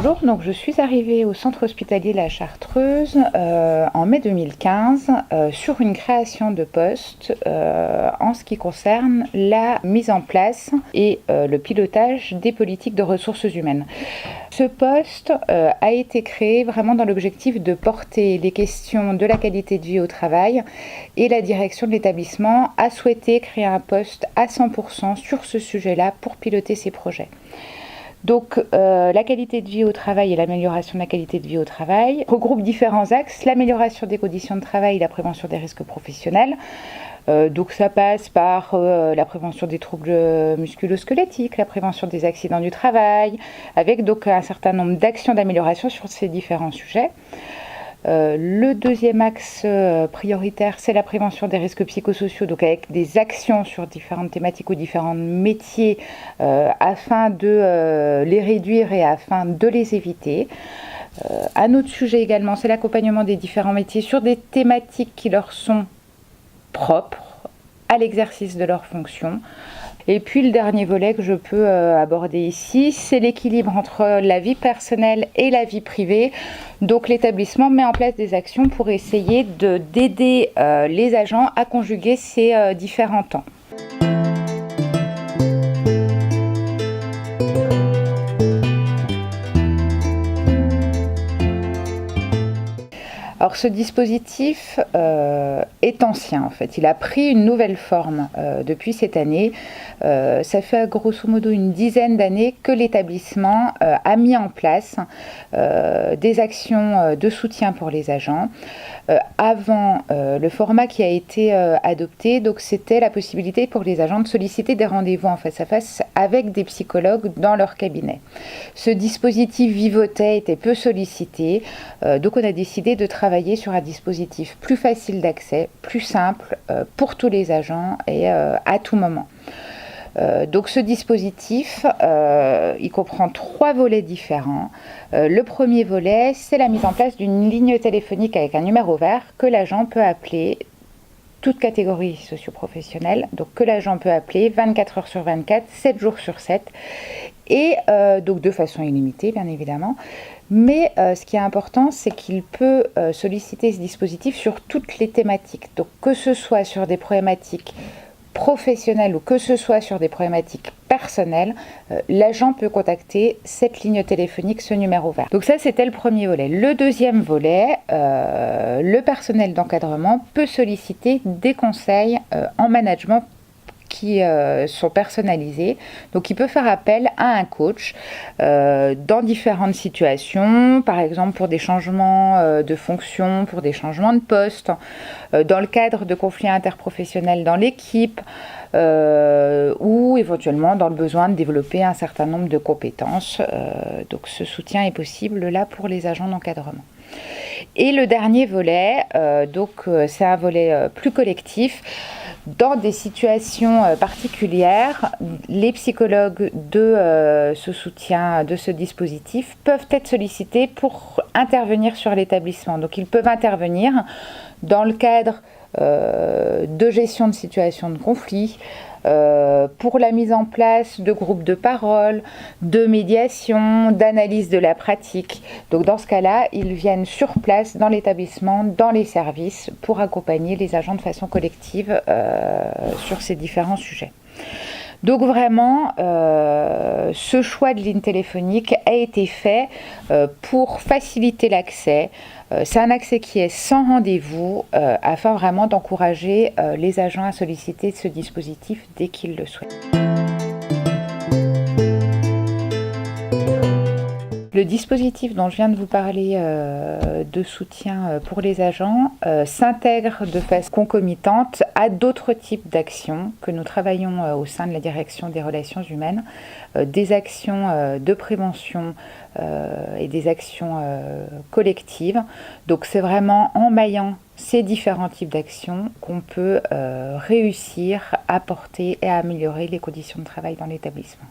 Bonjour, donc je suis arrivée au centre hospitalier La Chartreuse en mai 2015 sur une création de poste en ce qui concerne la mise en place et le pilotage des politiques de ressources humaines. Ce poste a été créé vraiment dans l'objectif de porter les questions de la qualité de vie au travail, et la direction de l'établissement a souhaité créer un poste à 100% sur ce sujet-là pour piloter ces projets. Donc la qualité de vie au travail et l'amélioration de la qualité de vie au travail regroupent différents axes: l'amélioration des conditions de travail et la prévention des risques professionnels. Donc ça passe par la prévention des troubles musculo-squelettiques, la prévention des accidents du travail, avec donc un certain nombre d'actions d'amélioration sur ces différents sujets. Le deuxième axe prioritaire, c'est la prévention des risques psychosociaux, donc avec des actions sur différentes thématiques ou différents métiers afin de les réduire et afin de les éviter. Un autre sujet également, c'est l'accompagnement des différents métiers sur des thématiques qui leur sont propres à l'exercice de leurs fonctions. Et puis le dernier volet que je peux aborder ici, c'est l'équilibre entre la vie personnelle et la vie privée. Donc l'établissement met en place des actions pour essayer d'aider les agents à conjuguer ces différents temps. Alors ce dispositif est ancien en fait, il a pris une nouvelle forme depuis cette année. Ça fait grosso modo une dizaine d'années que l'établissement a mis en place des actions de soutien pour les agents. Avant, le format qui a été adopté, donc c'était la possibilité pour les agents de solliciter des rendez-vous en face à face avec des psychologues dans leur cabinet. Ce dispositif vivotait, était peu sollicité, donc on a décidé de travailler sur un dispositif plus facile d'accès, plus simple pour tous les agents et à tout moment. Donc ce dispositif, il comprend 3 volets différents. Le premier volet, c'est la mise en place d'une ligne téléphonique avec un numéro vert que l'agent peut appeler, toute catégorie socio-professionnelle, donc que l'agent peut appeler 24 heures sur 24, 7 jours sur 7, et donc de façon illimitée bien évidemment. Mais ce qui est important, c'est qu'il peut solliciter ce dispositif sur toutes les thématiques, donc que ce soit sur des problématiques professionnelles ou que ce soit sur des problématiques personnelles, l'agent peut contacter cette ligne téléphonique, ce numéro vert. Donc ça, c'était le premier volet. Le deuxième volet, le personnel d'encadrement peut solliciter des conseils en management qui sont personnalisés. Donc il peut faire appel à un coach dans différentes situations, par exemple pour des changements de fonction, pour des changements de poste, dans le cadre de conflits interprofessionnels dans l'équipe, ou éventuellement dans le besoin de développer un certain nombre de compétences. Donc ce soutien est possible là pour les agents d'encadrement. Et le dernier volet, c'est un volet plus collectif. Dans des situations particulières, les psychologues de ce soutien, de ce dispositif, peuvent être sollicités pour intervenir sur l'établissement. Donc ils peuvent intervenir dans le cadre de gestion de situations de conflit, pour la mise en place de groupes de parole, de médiation, d'analyse de la pratique. Donc dans ce cas-là, ils viennent sur place dans l'établissement, dans les services, pour accompagner les agents de façon collective sur ces différents sujets. Donc vraiment, ce choix de ligne téléphonique a été fait pour faciliter l'accès. C'est un accès qui est sans rendez-vous afin vraiment d'encourager les agents à solliciter ce dispositif dès qu'ils le souhaitent. Le dispositif dont je viens de vous parler de soutien pour les agents s'intègre de façon concomitante à d'autres types d'actions que nous travaillons au sein de la direction des relations humaines, des actions de prévention et des actions collectives. Donc c'est vraiment en maillant ces différents types d'actions qu'on peut réussir à porter et à améliorer les conditions de travail dans l'établissement.